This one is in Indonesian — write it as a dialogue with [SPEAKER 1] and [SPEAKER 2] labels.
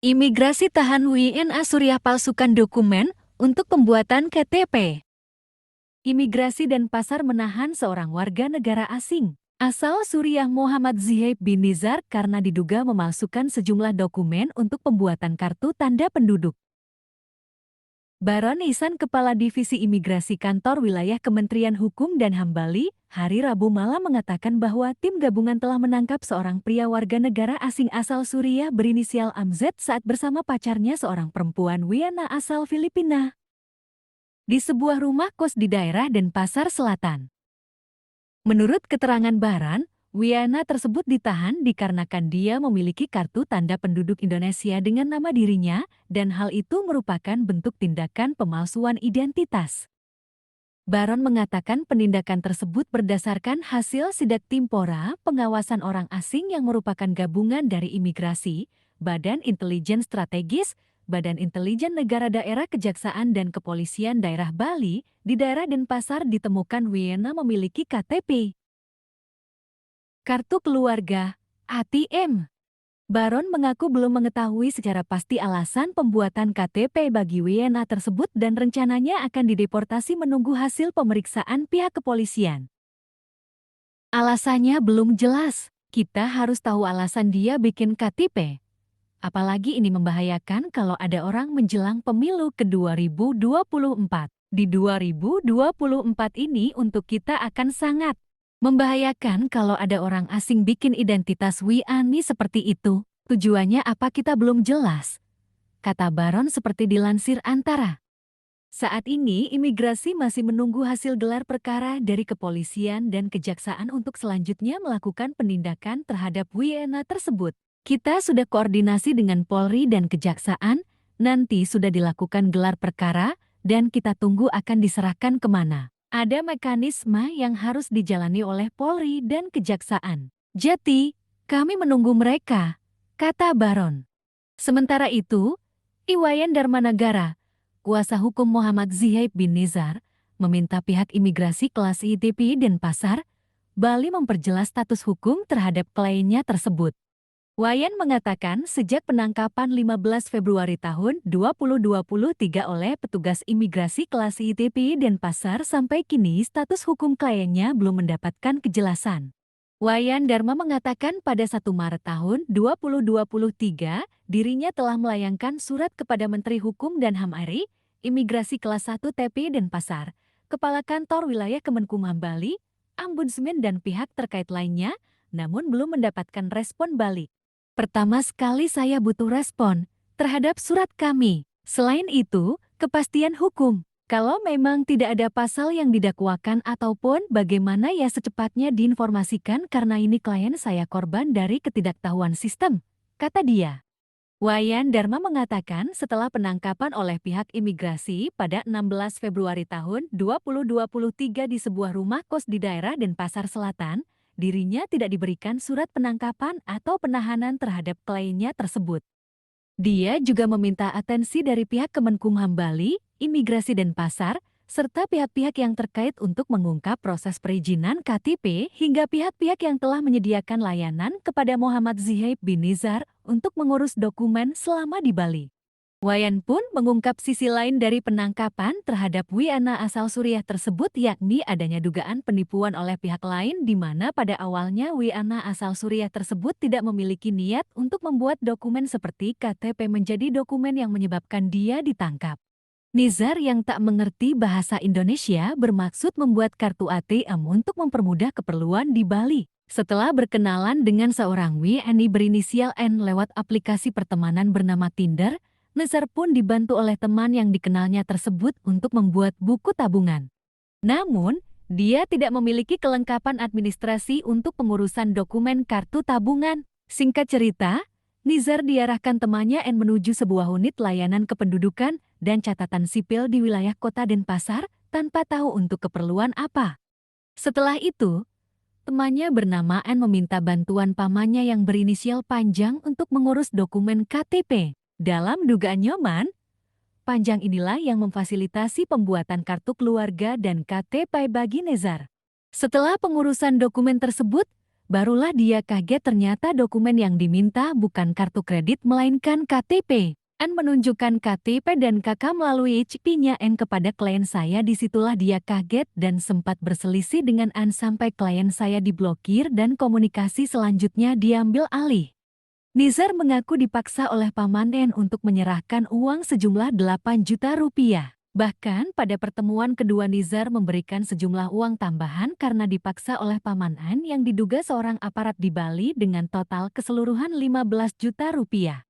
[SPEAKER 1] Imigrasi tahan WNA Suriah palsukan dokumen untuk pembuatan KTP. Imigrasi dan pasar menahan seorang warga negara asing asal Suriah Muhammad Zihaib bin Nizar karena diduga memalsukan sejumlah dokumen untuk pembuatan kartu tanda penduduk. Baron Ihsan, Kepala Divisi Imigrasi Kantor Wilayah Kementerian Hukum dan HAM Bali, hari Rabu malam mengatakan bahwa tim gabungan telah menangkap seorang pria warga negara asing asal Suriah berinisial AMZ saat bersama pacarnya seorang perempuan WNA asal Filipina di sebuah rumah kos di daerah Denpasar Selatan. Menurut keterangan Baron, WNA tersebut ditahan dikarenakan dia memiliki kartu tanda penduduk Indonesia dengan nama dirinya, dan hal itu merupakan bentuk tindakan pemalsuan identitas. Baron mengatakan penindakan tersebut berdasarkan hasil sidak Timpora, pengawasan orang asing yang merupakan gabungan dari imigrasi, Badan Intelijen Strategis, Badan Intelijen Negara Daerah Kejaksaan dan Kepolisian Daerah Bali. Di daerah Denpasar ditemukan WNA memiliki KTP, kartu keluarga, ATM. Baron mengaku belum mengetahui secara pasti alasan pembuatan KTP bagi WNA tersebut dan rencananya akan dideportasi menunggu hasil pemeriksaan pihak kepolisian. Alasannya belum jelas. Kita harus tahu alasan dia bikin KTP. Apalagi ini membahayakan kalau ada orang menjelang pemilu ke 2024. Di 2024 ini untuk kita akan sangat membahayakan kalau ada orang asing bikin identitas WNA seperti itu. Tujuannya apa kita belum jelas, kata Baron seperti dilansir Antara. Saat ini imigrasi masih menunggu hasil gelar perkara dari kepolisian dan kejaksaan untuk selanjutnya melakukan penindakan terhadap WNA tersebut. Kita sudah koordinasi dengan Polri dan kejaksaan, nanti sudah dilakukan gelar perkara, dan kita tunggu akan diserahkan kemana. Ada mekanisme yang harus dijalani oleh Polri dan kejaksaan. Jadi, kami menunggu mereka, kata Baron. Sementara itu, Iwayan Darmanagara, kuasa hukum Muhammad Zihaib bin Nizar, meminta pihak imigrasi kelas ITP Denpasar, Bali memperjelas status hukum terhadap kliennya tersebut. Wayan mengatakan sejak penangkapan 15 Februari tahun 2023 oleh petugas imigrasi kelas ITP Denpasar sampai kini status hukum kliennya belum mendapatkan kejelasan. Wayan Dharma mengatakan pada 1 Maret tahun 2023 dirinya telah melayangkan surat kepada Menteri Hukum dan HAM RI, Imigrasi kelas 1 TP Denpasar, Kepala Kantor Wilayah Kemenkumham Bali, Ombudsman dan pihak terkait lainnya, namun belum mendapatkan respon balik. Pertama sekali saya butuh respon terhadap surat kami. Selain itu, kepastian hukum. Kalau memang tidak ada pasal yang didakwakan ataupun bagaimana ya secepatnya diinformasikan karena ini klien saya korban dari ketidaktahuan sistem, kata dia. Wayan Dharma mengatakan setelah penangkapan oleh pihak imigrasi pada 16 Februari tahun 2023 di sebuah rumah kos di daerah Denpasar Selatan, dirinya tidak diberikan surat penangkapan atau penahanan terhadap kliennya tersebut. Dia juga meminta atensi dari pihak Kemenkumham Bali, Imigrasi Denpasar, serta pihak-pihak yang terkait untuk mengungkap proses perizinan KTP hingga pihak-pihak yang telah menyediakan layanan kepada Muhammad Zihaib bin Nizar untuk mengurus dokumen selama di Bali. Wayan pun mengungkap sisi lain dari penangkapan terhadap WNA asal Suriah tersebut, yakni adanya dugaan penipuan oleh pihak lain di mana pada awalnya WNA asal Suriah tersebut tidak memiliki niat untuk membuat dokumen seperti KTP menjadi dokumen yang menyebabkan dia ditangkap. Nizar yang tak mengerti bahasa Indonesia bermaksud membuat kartu ATM untuk mempermudah keperluan di Bali. Setelah berkenalan dengan seorang WNI berinisial N lewat aplikasi pertemanan bernama Tinder, Nizar pun dibantu oleh teman yang dikenalnya tersebut untuk membuat buku tabungan. Namun, dia tidak memiliki kelengkapan administrasi untuk pengurusan dokumen kartu tabungan. Singkat cerita, Nizar diarahkan temannya N menuju sebuah unit layanan kependudukan dan catatan sipil di wilayah kota Denpasar tanpa tahu untuk keperluan apa. Setelah itu, temannya bernama N meminta bantuan pamannya yang berinisial Panjang untuk mengurus dokumen KTP. Dalam dugaan nyoman, Panjang inilah yang memfasilitasi pembuatan kartu keluarga dan KTP bagi Nizar. Setelah pengurusan dokumen tersebut, Barulah dia kaget ternyata dokumen yang diminta bukan kartu kredit melainkan KTP. N menunjukkan KTP dan kakak melalui HP-nya N kepada klien saya. Disitulah dia kaget dan sempat berselisih dengan N sampai klien saya diblokir dan komunikasi selanjutnya diambil alih. Nizar mengaku dipaksa oleh paman N untuk menyerahkan uang sejumlah 8 juta rupiah. Bahkan pada pertemuan kedua Nizar memberikan sejumlah uang tambahan karena dipaksa oleh paman N yang diduga seorang aparat di Bali dengan total keseluruhan 15 juta rupiah.